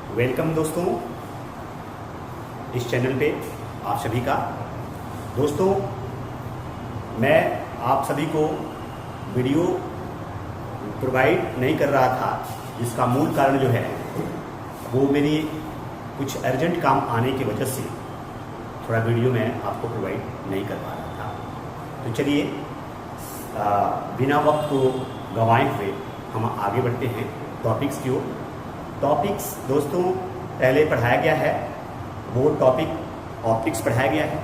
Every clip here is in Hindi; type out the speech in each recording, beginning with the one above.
वेलकम दोस्तों इस चैनल पे आप सभी का। दोस्तों मैं आप सभी को वीडियो प्रोवाइड नहीं कर रहा था, जिसका मूल कारण जो है वो मेरी कुछ अर्जेंट काम आने की वजह से थोड़ा वीडियो मैं आपको प्रोवाइड नहीं कर पा रहा था। तो चलिए बिना वक्त को गंवाए हुए हम आगे बढ़ते हैं टॉपिक्स की ओर। टॉपिक्स दोस्तों पहले पढ़ाया गया है, वो टॉपिक ऑप्टिक्स पढ़ाया गया है।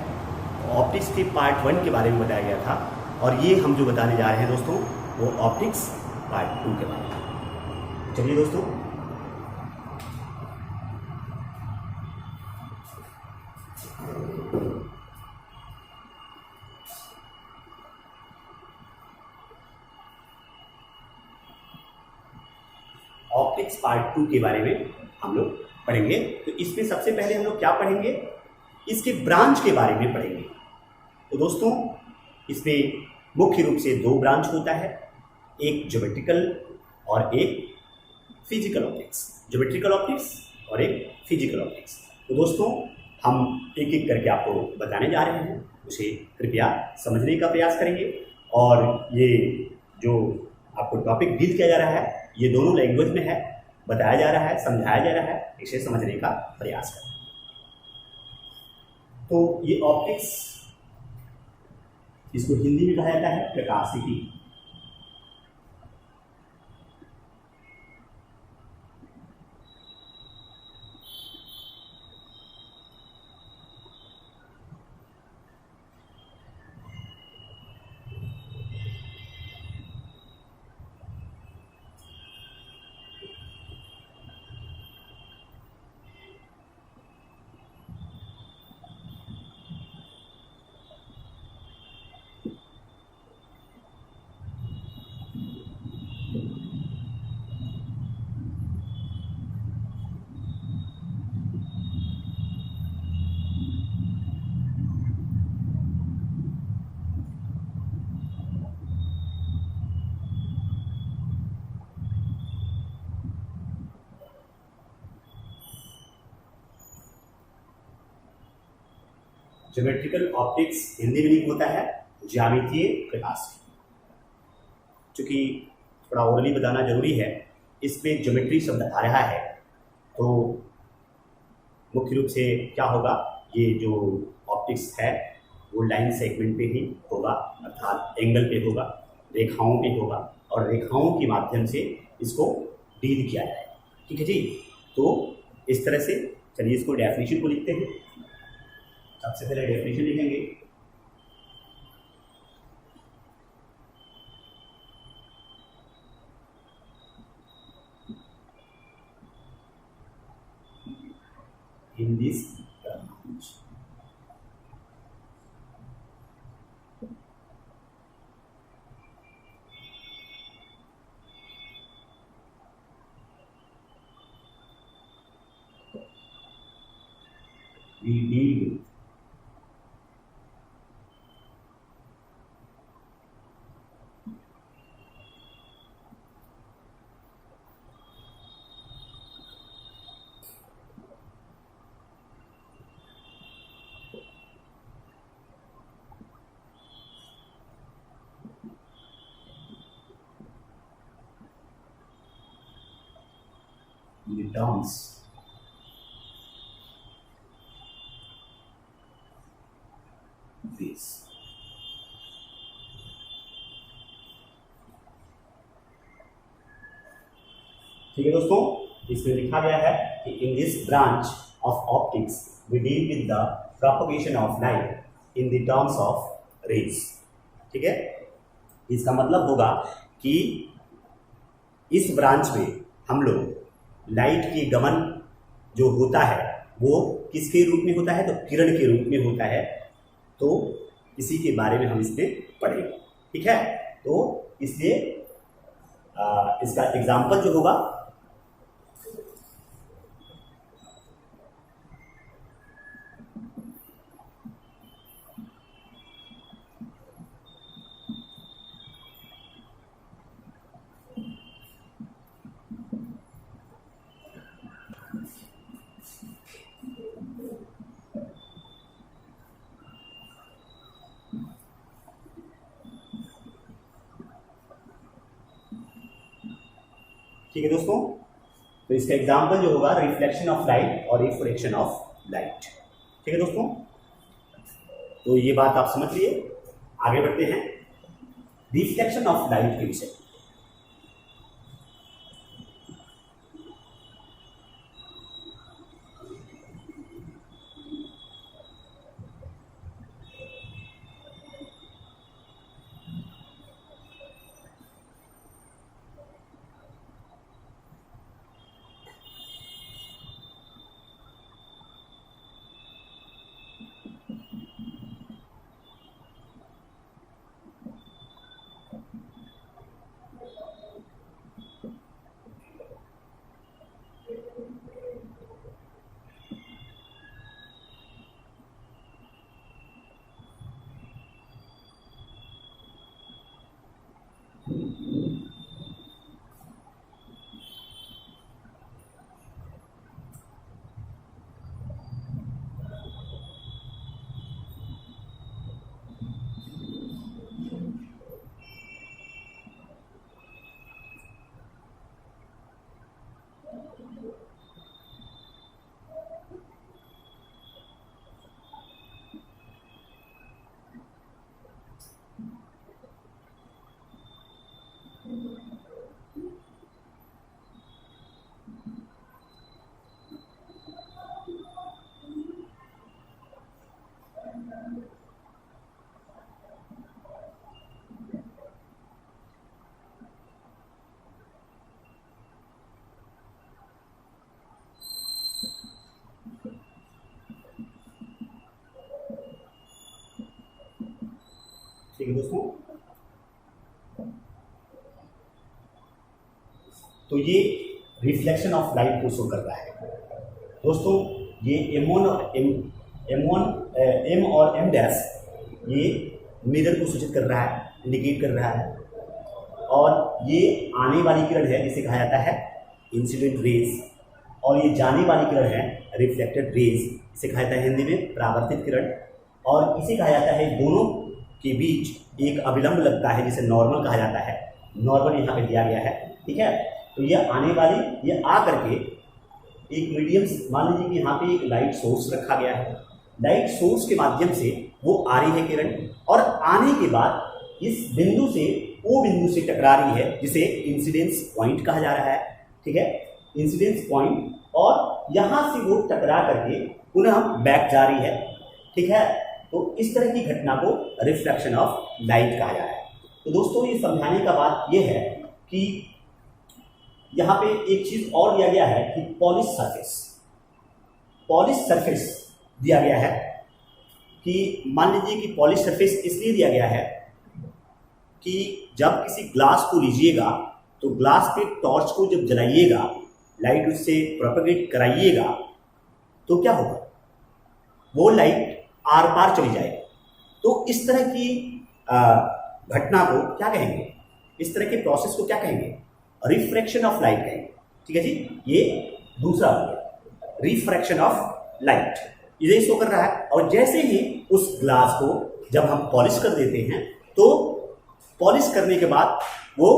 ऑप्टिक्स के पार्ट 1 के बारे में बताया गया था, और ये हम जो बताने जा रहे हैं दोस्तों वो ऑप्टिक्स पार्ट 2 के बारे में। चलिए दोस्तों ऑप्टिक्स पार्ट 2 के बारे में हम लोग पढ़ेंगे। तो इसमें सबसे पहले हम लोग क्या पढ़ेंगे, इसके ब्रांच के बारे में पढ़ेंगे। तो दोस्तों इसमें मुख्य रूप से 2 ब्रांच होता है, एक ज्योमेट्रिकल और एक फिजिकल ऑप्टिक्स। ज्योमेट्रिकल ऑप्टिक्स और एक फिजिकल ऑप्टिक्स। तो दोस्तों हम एक एक करके आपको बताने जा रहे हैं, उसे कृपया समझने का प्रयास करेंगे। और ये जो आपको टॉपिक डील किया जा रहा है ये दोनों लैंग्वेज में है, बताया जा रहा है, समझाया जा रहा है, इसे समझने का प्रयास करें। तो ये ऑप्टिक्स, इसको हिंदी में कहा जाता है प्रकाशिकी। ज्योमेट्रिकल ऑप्टिक्स हिंदी में लिखा होता है ज्यामितीय प्रकाशिकी। चूंकि थोड़ा ओरली बताना जरूरी है, इसमें ज्योमेट्री शब्द आ रहा है, तो मुख्य रूप से क्या होगा, ये जो ऑप्टिक्स है वो लाइन सेगमेंट पे ही होगा, अर्थात एंगल पे होगा, रेखाओं पे होगा, और रेखाओं के माध्यम से इसको डील किया जाएगा। ठीक है जी। तो इस तरह से चलिए इसको डेफिनेशन को लिखते हैं। सबसे पहले डेफिनेशन लिखेंगे। In this branch we deal with in the terms this। ठीक है दोस्तों, इसमें लिखा गया है कि in this branch of optics we deal with the propagation of light in the terms of rays. ठीक है, इसका मतलब होगा कि इस ब्रांच में हम लोग लाइट की गमन जो होता है वो किसके रूप में होता है, तो किरण के रूप में होता है। तो इसी के बारे में हम इसमें पढ़ेंगे। ठीक है, तो इसलिए इसका एग्जाम्पल जो होगा ठीक है दोस्तों, तो इसका एग्जाम्पल जो होगा रिफ्लेक्शन ऑफ लाइट और रिफ्रैक्शन ऑफ लाइट। ठीक है दोस्तों, तो ये बात आप समझ लिए। आगे बढ़ते हैं रिफ्लेक्शन ऑफ लाइट के विषय। ठीक है दोस्तों, तो ये रिफ्लेक्शन ऑफ लाइट को शो कर रहा है दोस्तों। ये M1 और M और M डैश ये मिरर को सूचित कर रहा है, इंडिकेट कर रहा है, और ये आने वाली किरण है जिसे कहा जाता है इंसिडेंट रेज, और ये जाने वाली किरण है रिफ्लेक्टेड रेज, इसे कहा जाता है हिंदी में परावर्तित किरण, और इसे कहा जाता है दोनों के बीच एक अविलंब लगता है जिसे नॉर्मल कहा जाता है। नॉर्मल यहाँ पे दिया गया है। ठीक है, तो ये आने वाली, ये आ करके एक मीडियम, मान लीजिए कि यहाँ पे एक लाइट सोर्स रखा गया है, लाइट सोर्स के माध्यम से वो आ रही है किरण, और आने के बाद इस बिंदु से वो बिंदु से टकरा रही है जिसे इंसिडेंस पॉइंट कहा जा रहा है। ठीक है, इंसिडेंस पॉइंट, और यहाँ से वो टकरा करके पुनः बैक जा रही है। ठीक है, तो इस तरह की घटना को रिफ्लेक्शन ऑफ लाइट कहा जा रहा है। तो दोस्तों ये समझाने का बात ये है कि यहाँ पे एक चीज और दिया गया है कि पॉलिश सरफेस दिया गया है, कि मान लीजिए कि पॉलिश सरफेस इसलिए दिया गया है कि जब किसी ग्लास को लीजिएगा तो ग्लास पे टॉर्च को जब जलाइएगा, लाइट उससे प्रोपेगेट कराइएगा, तो क्या होगा, वो लाइट आर पार चली जाएगी। तो इस तरह की घटना को क्या कहेंगे, इस तरह के प्रोसेस को क्या कहेंगे, रिफ्रैक्शन ऑफ लाइट कहेंगे। ठीक है जी, ये दूसरा हो गया रिफ्रैक्शन ऑफ लाइट, ये शो कर रहा है। और जैसे ही उस ग्लास को जब हम पॉलिश कर देते हैं, तो पॉलिश करने के बाद वो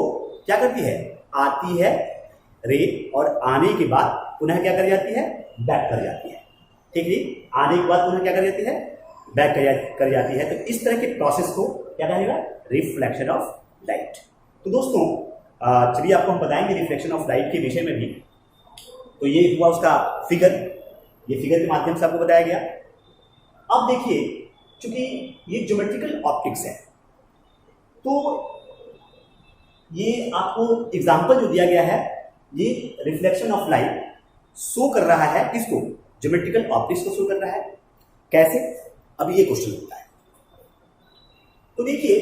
क्या करती है, आती है रे, और आने के बाद पुनः क्या कर जाती है, बैक कर जाती है। ठीक है, आने के बाद पुनः क्या कर जाती है, बैक कर जाती है। तो इस तरह के प्रोसेस को क्या कहेगा, रिफ्लेक्शन ऑफ लाइट। तो दोस्तों चलिए आपको हम बताएंगे रिफ्लेक्शन ऑफ लाइट के विषय में भी। तो ये हुआ उसका फिगर, ये फिगर के माध्यम से आपको बताया गया। अब देखिए, चूंकि ये ज्योमेट्रिकल ऑप्टिक्स है, तो ये आपको एग्जांपल जो दिया गया है, ये रिफ्लेक्शन ऑफ लाइट शो कर रहा है किसको, ज्योमेट्रिकल ऑप्टिक्स को शो कर रहा है। कैसे, अभी ये क्वेश्चन होता है। तो देखिए,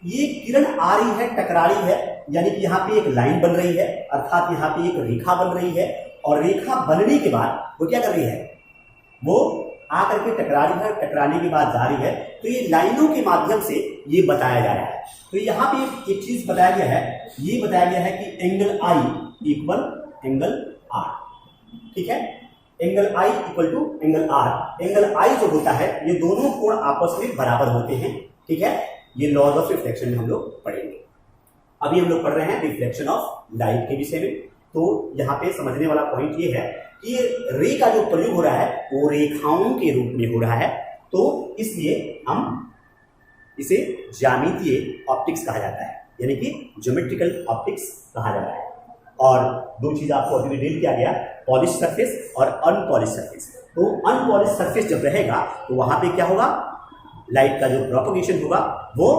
ये किरण आ रही है, टकरा रही है, यानी कि यहाँ पे एक लाइन बन रही है, अर्थात यहाँ पे एक रेखा बन रही है, और रेखा बनने के बाद वो क्या कर रही है, वो आकर के टकरा रही है, टकराने के बाद जा रही है। तो ये लाइनों के माध्यम से ये बताया जा रहा है। तो यहाँ पे एक चीज बताया गया है, ये बताया गया है कि angle I equal angle R. ठीक है, angle I equal to angle R. Angle I जो होता है, ये दोनों कोण आपस में बराबर होते हैं। ठीक है, ये लॉज ऑफ रिफ्लेक्शन में हम लोग पढ़ेंगे। अभी हम लोग पढ़ रहे हैं रिफ्लेक्शन ऑफ लाइट के विषय में। तो यहाँ पे समझने वाला पॉइंट ये है कि ये रे का जो प्रयोग हो रहा है वो रेखाओं के रूप में हो रहा है, तो इसलिए हम इसे ज्यामितीय ऑप्टिक्स कहा जाता है, यानी कि ज्योमेट्रिकल ऑप्टिक्स कहा जाता है। और दो चीज आपको अभी डिटेल किया गया, पॉलिश सरफेस और अनपॉलिश सरफेस। तो अनपॉलिश सरफेस जब रहेगा तो वहां पे क्या होगा, लाइट का जो प्रोपगेशन होगा वो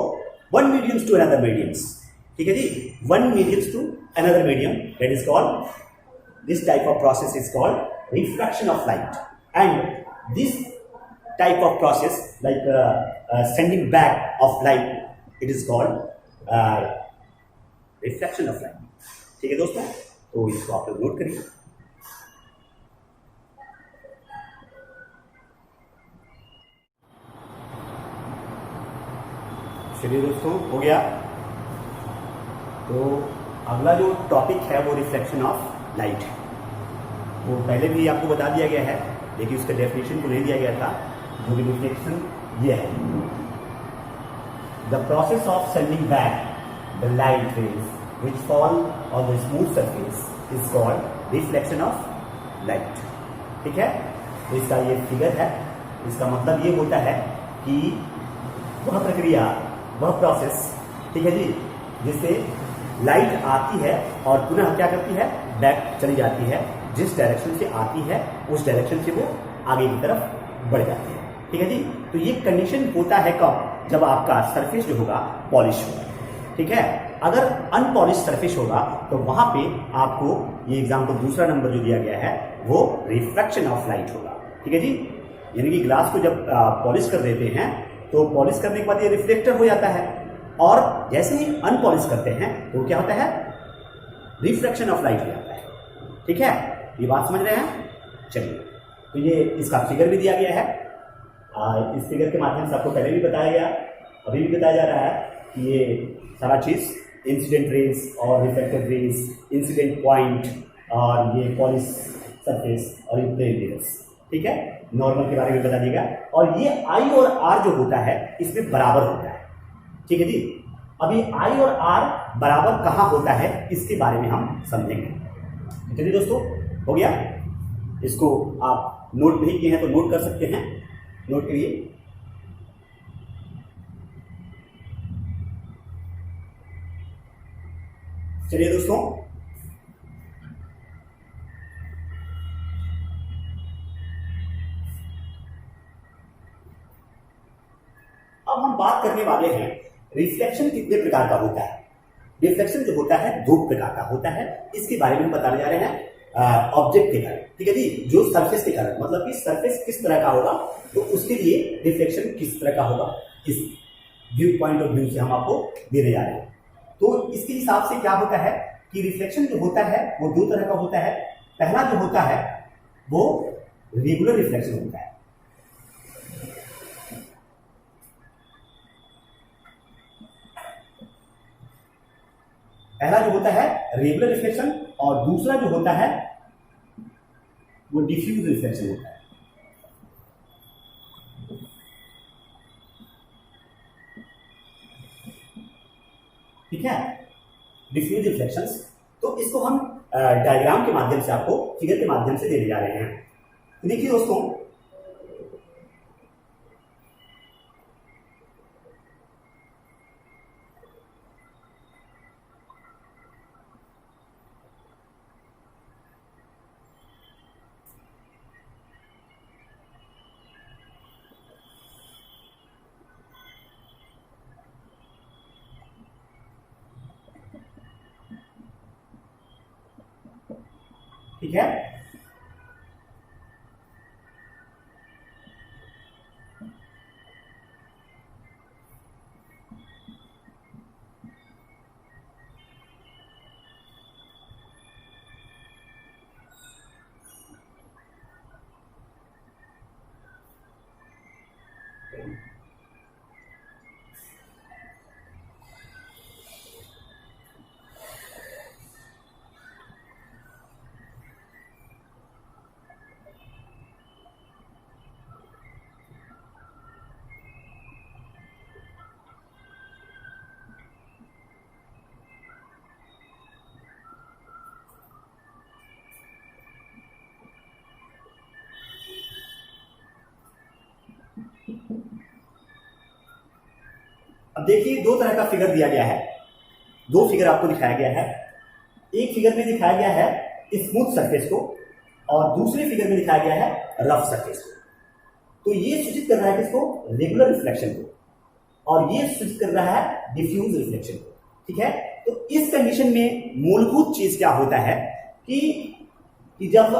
one medium to another mediums, ठीक है जी, one medium to another medium, that is called, this type of process is called refraction of light, and this type of process like sending back of light, it is called refraction of light। ठीक है दोस्तों, तो इसको आप लोग नोट करिए। चलिए दोस्तों, हो गया। तो अगला जो टॉपिक है वो रिफ्लेक्शन ऑफ लाइट है। वो पहले भी आपको बता दिया गया है, लेकिन उसका डेफिनेशन को नहीं दिया गया था। जो भी रिफ्लेक्शन ये है, the process of sending back the light rays which fall on the smooth surface is called reflection of light. ठीक है, तो इसका ये फिगर है। इसका मतलब ये होता है कि वह प्रक्रिया, वह प्रोसेस, ठीक है जी, जिससे लाइट आती है और पुनः क्या करती है, बैक चली जाती है। जिस डायरेक्शन से आती है उस डायरेक्शन से वो आगे की तरफ बढ़ जाती है। ठीक है जी, तो ये कंडीशन होता है कब, जब आपका सरफेस जो होगा पॉलिश होगा। ठीक है, अगर अनपॉलिश सरफेस होगा तो वहां पे आपको ये एग्जाम्पल दूसरा नंबर जो दिया गया है वो रिफ्रैक्शन ऑफ लाइट होगा। ठीक है जी, यानी कि ग्लास को जब पॉलिश कर देते हैं तो पॉलिश करने के बाद ये रिफ्लेक्टर हो जाता है, और जैसे ही अनपॉलिश करते हैं तो क्या होता है, रिफ्रैक्शन ऑफ लाइट हो जाता है। ठीक है, ये बात समझ रहे हैं। चलिए, तो ये इसका फिगर भी दिया गया है। इस फिगर के माध्यम से आपको पहले भी बताया गया, अभी भी बताया जा रहा है कि ये सारा चीज इंसिडेंट रेज और रिफ्लेक्टेड रेज, इंसिडेंट पॉइंट, और ये पॉलिश सरफेस और ये प्लेन रेज, ठीक है, नॉर्मल के बारे में बता देगा। और ये आई और आर जो होता है इसमें बराबर होता है। ठीक है जी, अभी आई और आर बराबर कहाँ होता है इसके बारे में हम समझेंगे। चलिए दोस्तों, हो गया। इसको आप नोट नहीं किए हैं तो नोट कर सकते हैं, नोट करिए। चलिए दोस्तों, अब हम बात करने वाले हैं रिफ्लेक्शन कितने प्रकार का होता है। रिफ्लेक्शन जो होता है दो प्रकार का होता है, इसके बारे में बताने जा रहे हैं ऑब्जेक्ट के कारण। ठीक है जी, जो सरफेस के कारण, मतलब कि सरफेस किस तरह का होगा तो उसके लिए रिफ्लेक्शन किस तरह का होगा, इस व्यू पॉइंट ऑफ व्यू से हम आपको देने जा रहे हैं। तो इसके हिसाब से क्या होता है कि रिफ्लेक्शन जो होता है वो दो तरह का होता है। पहला जो होता है वो रेगुलर रिफ्लेक्शन होता है। पहला जो होता है रेगुलर रिफ्लेक्शन, और दूसरा जो होता है वो डिफ्यूज रिफ्लेक्शन होता है। ठीक है, डिफ्यूज रिफ्लेक्शंस। तो इसको हम डायग्राम के माध्यम से, आपको फिगर के माध्यम से देने जा रहे हैं। तो देखिए दोस्तों, ठीक है, देखिए दो तरह का फिगर दिया गया है, दो फिगर आपको दिखाया गया है। एक फिगर में दिखाया गया है स्मूथ सरफेस को और दूसरे फिगर में दिखाया गया है रफ सरफेस को। तो ये सूचित कर रहा है किसको? रेगुलर रिफ्लेक्शन को, और ये सूचित कर रहा है डिफ्यूज रिफ्लेक्शन को। ठीक है, तो इस कंडीशन में मूलभूत चीज क्या होता है कि जब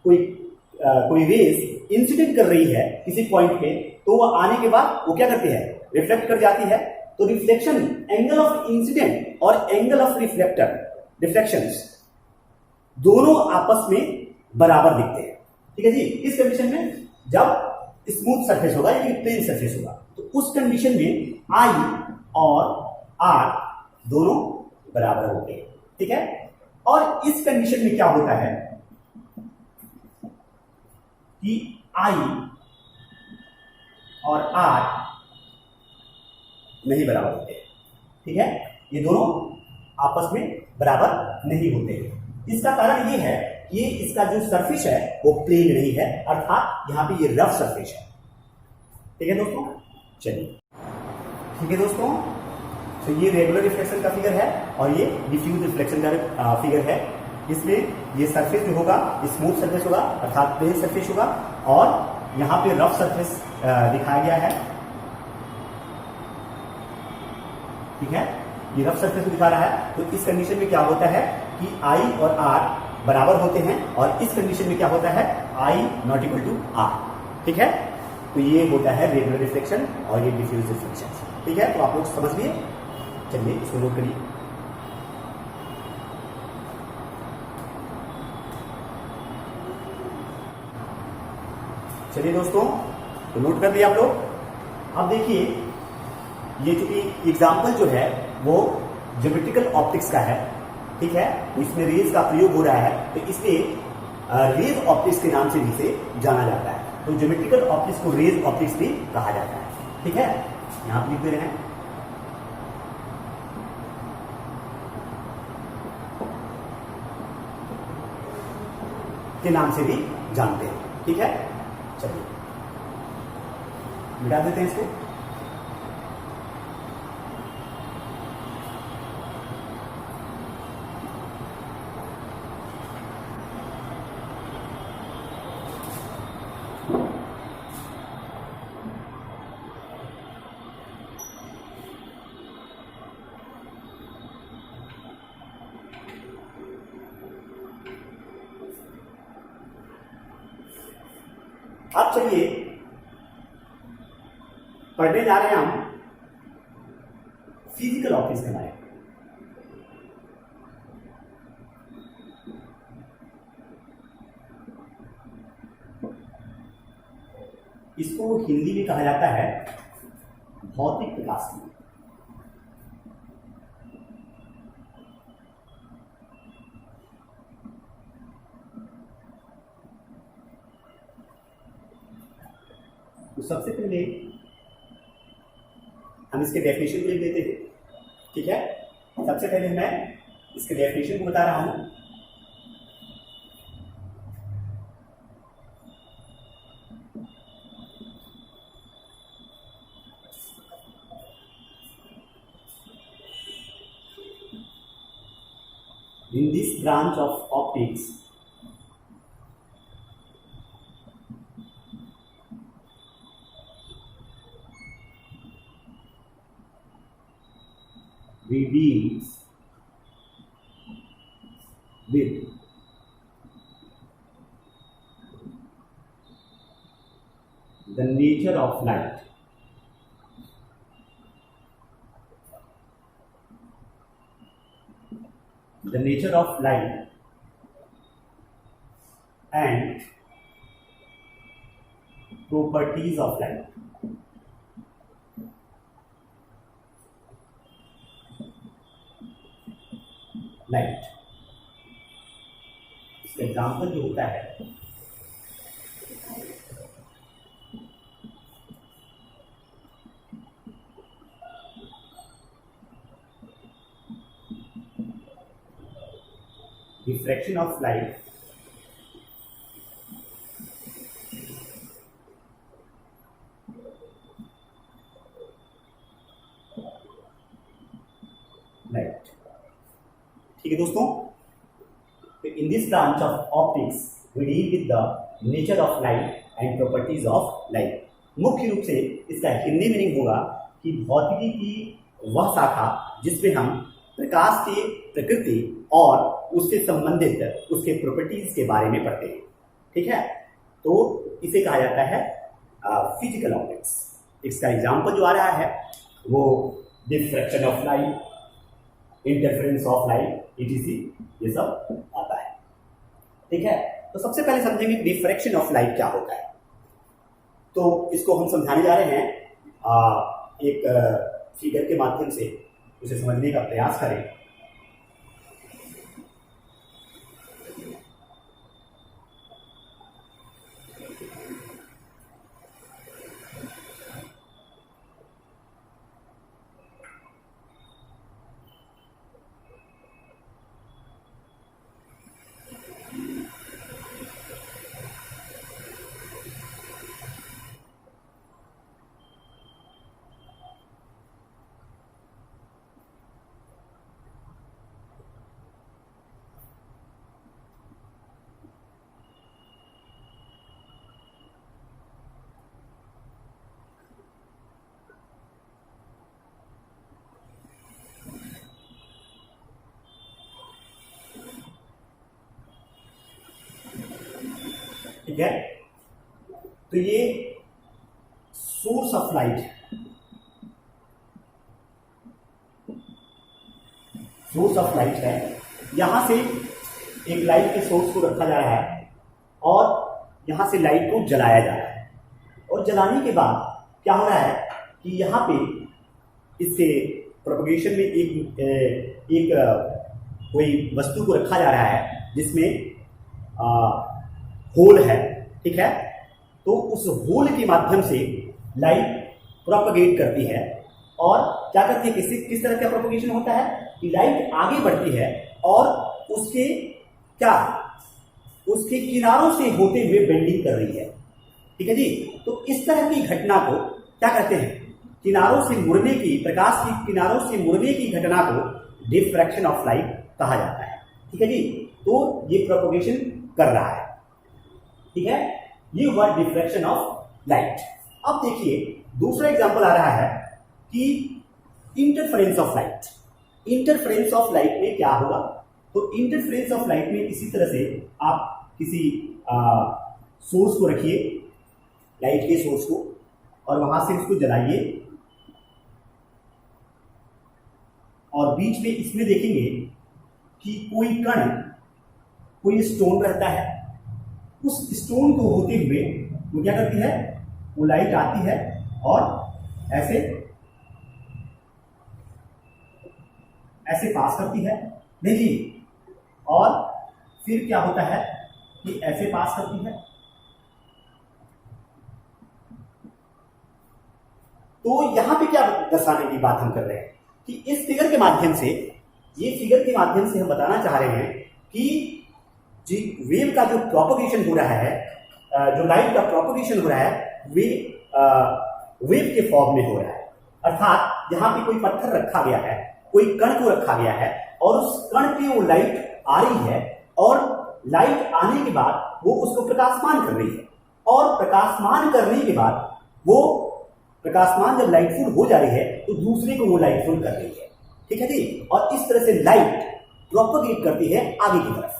कोई रेज इंसिडेंट कर रही है किसी पॉइंट पे, तो वो आने के बाद वो क्या करती है? रिफ्लेक्ट कर जाती है। तो रिफ्लेक्शन, एंगल ऑफ इंसिडेंट और एंगल ऑफ रिफ्लेक्शंस दोनों आपस में बराबर दिखते हैं। ठीक है जी। इस कंडीशन में जब स्मूथ सरफेस होगा यानी प्लेन सरफेस होगा, तो उस कंडीशन में आई और आर दोनों बराबर होते हैं। ठीक है, और इस कंडीशन में क्या होता है कि आई और आर नहीं बराबर होते हैं। ठीक है, ये दोनों आपस में बराबर नहीं होते हैं। इसका कारण ये है कि इसका जो सरफेस है वो प्लेन नहीं है, अर्थात यहां पे ये रफ सरफेस है। ठीक है दोस्तों, चलिए। ठीक है दोस्तों, तो ये रेगुलर रिफ्लेक्शन का फिगर है और ये डिफ्यूज रिफ्लेक्शन का फिगर है। इसमें ये सरफेस जो होगा स्मूथ सरफेस होगा, अर्थात प्लेन सरफेस होगा, और यहां पे रफ सरफेस दिखाया गया है। ठीक है, ये रफ सरफेस दिखा रहा है। तो इस कंडीशन में क्या होता है कि आई और आर बराबर होते हैं, और इस कंडीशन में क्या होता है? आई नॉट इक्वल टू आर। ठीक है, तो ये होता है रेगुलर रिफ्लेक्शन और ये डिफ्यूज रिफ्लेक्शन। ठीक है, तो आप लोग समझ लिए। चलिए इसको नोट करिए। चलिए दोस्तों, तो नोट कर दिया आप लोग। अब देखिए, ये चूंकि एग्जाम्पल जो है वो ज्योमेट्रिकल ऑप्टिक्स का है। ठीक है, इसमें रेज का प्रयोग हो रहा है, तो इसलिए रेज ऑप्टिक्स के नाम से भी इसे जाना जाता है। तो ज्योमेट्रिकल ऑप्टिक्स को रेज ऑप्टिक्स भी कहा जाता है। ठीक है, यहां पर लिख दे रहे हैं। के नाम से भी जानते हैं। ठीक है, चलिए मिटा देते हैं इसको। अब चलिए पढ़ने जा रहे हैं हम फिजिकल ऑप्टिक्स के बारे में। इसको हिंदी में कहा जाता है भौतिक प्रकाश। तो सबसे पहले हम इसके डेफिनेशन को लिख देते हैं। ठीक है, सबसे पहले मैं इसके डेफिनेशन को बता रहा हूं। In this branch of optics, we deal with the nature of light. The nature of light and properties of light. Light, इसका एग्जाम्पल जो होता है रिफ्रैक्शन ऑफ लाइट दोस्तों, in this branch of optics we deal with the nature of light and properties of light. मुख्य रूप से इसका हिंदी मीनिंग होगा कि भौतिकी की वह शाखा जिसमें हम प्रकाश की प्रकृति और उससे संबंधित उसके प्रॉपर्टीज के बारे में पढ़ते हैं। ठीक है, तो इसे कहा जाता है फिजिकल ऑप्टिक्स। इसका एग्जाम्पल जो आ रहा है वो diffraction of light, interference of light, etc, ये सब आता है। ठीक है, तो सबसे पहले समझेंगे डिफ्रैक्शन ऑफ लाइट क्या होता है। तो इसको हम समझाने जा रहे हैं एक फिगर के माध्यम से उसे समझने का प्रयास करें। ठीक है, तो ये सोर्स ऑफ लाइट है। सोर्स ऑफ लाइट है, यहां से एक लाइट के सोर्स को रखा जा रहा है और यहां से लाइट को जलाया जा रहा है। और जलाने के बाद क्या हो रहा है कि यहां पे इससे प्रोपगेशन में एक कोई वस्तु को रखा जा रहा है जिसमें होल है। ठीक है, तो उस होल के माध्यम से लाइट प्रोपगेट करती है। और क्या करती है, किस तरह का प्रोपगेशन होता है कि लाइट आगे बढ़ती है और उसके किनारों से होते हुए बेंडिंग कर रही है। ठीक है जी, तो इस तरह की घटना को क्या कहते हैं, किनारों से मुड़ने की, प्रकाश की किनारों से मुड़ने की घटना को डिफ्रैक्शन ऑफ लाइट कहा जाता है। ठीक है जी, तो ये प्रोपगेशन कर रहा है। ठीक है, ये हुआ डिफ्रैक्शन ऑफ लाइट। अब देखिए दूसरा एग्जांपल आ रहा है कि interference of light. Interference of light में क्या होगा, तो इंटरफेरेंस ऑफ लाइट में इसी तरह से आप किसी सोर्स को रखिए, लाइट के सोर्स को, और वहां से उसको जलाइए और बीच में इसमें देखेंगे कि कोई कण, कोई स्टोन रहता है। उस स्टोन को होते हुए वो क्या करती है, वो लाइट आती है और ऐसे पास करती है। देखिए, और फिर क्या होता है कि ऐसे पास करती है। तो यहां पे क्या दर्शाने की बात हम कर रहे हैं कि इस फिगर के माध्यम से, ये फिगर के माध्यम से हम बताना चाह रहे हैं कि जी वेव का जो प्रोपगेशन हो रहा है, जो लाइट का प्रोपगेशन हो रहा है, वेव के फॉर्म में हो रहा है। अर्थात यहाँ पे कोई पत्थर रखा गया है, कोई कण को रखा गया है और उस कण पे वो लाइट आ रही है और लाइट आने के बाद वो उसको प्रकाशमान कर रही है। और प्रकाशमान करने के बाद वो प्रकाशमान जब लाइटफुल हो जा रही है तो दूसरे को वो लाइटफुल कर रही है। ठीक है जी, और इस तरह से लाइट प्रोपगेट करती है आगे की तरफ।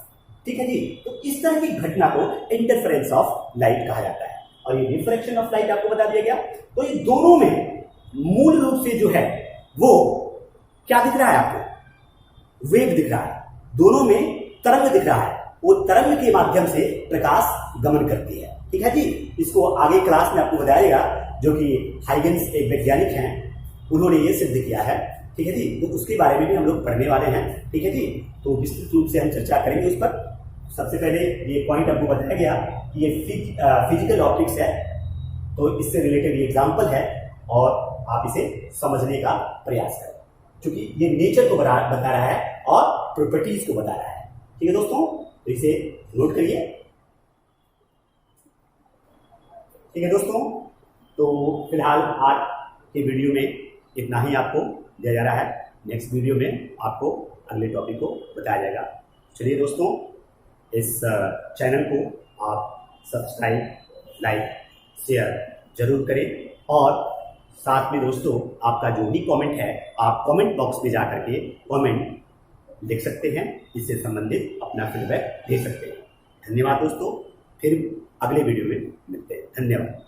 ठीक है जी, तो इस तरह की घटना को इंटरफेरेंस ऑफ लाइट कहा जाता है। और ये रिफ्रैक्शन ऑफ लाइट आपको बता दिया गया। तो ये दोनों में मूल रूप से जो है वो क्या दिख रहा है आपको, वेव दिख रहा है। दोनों में तरंग दिख रहा है, वो तरंग के माध्यम से प्रकाश गमन करती है। ठीक है जी, इसको आगे क्लास में आपको बताएगा, जो कि हाइगेंस एक वैज्ञानिक हैं, उन्होंने ये सिद्ध किया है। ठीक है जी, तो उसके बारे में भी हम लोग पढ़ने वाले हैं। ठीक है जी, तो विस्तृत रूप से हम चर्चा करेंगे उस पर। सबसे पहले ये पॉइंट आपको बताया गया कि ये फिजिकल ऑप्टिक्स है, तो इससे रिलेटेड ये एग्जाम्पल है और आप इसे समझने का प्रयास करें, क्योंकि ये नेचर को बता रहा है और प्रॉपर्टीज को बता रहा है। ठीक है दोस्तों, तो इसे नोट करिए। ठीक है दोस्तों, तो फिलहाल आज के वीडियो में इतना ही आपको दिया जा रहा है। नेक्स्ट वीडियो में आपको अगले टॉपिक को बताया जाएगा। चलिए दोस्तों, इस चैनल को आप सब्सक्राइब, लाइक, शेयर जरूर करें और साथ में दोस्तों आपका जो भी कमेंट है आप कमेंट बॉक्स में जाकर के कमेंट लिख सकते हैं, इससे संबंधित अपना फीडबैक दे सकते हैं। धन्यवाद दोस्तों, फिर अगले वीडियो में मिलते हैं। धन्यवाद।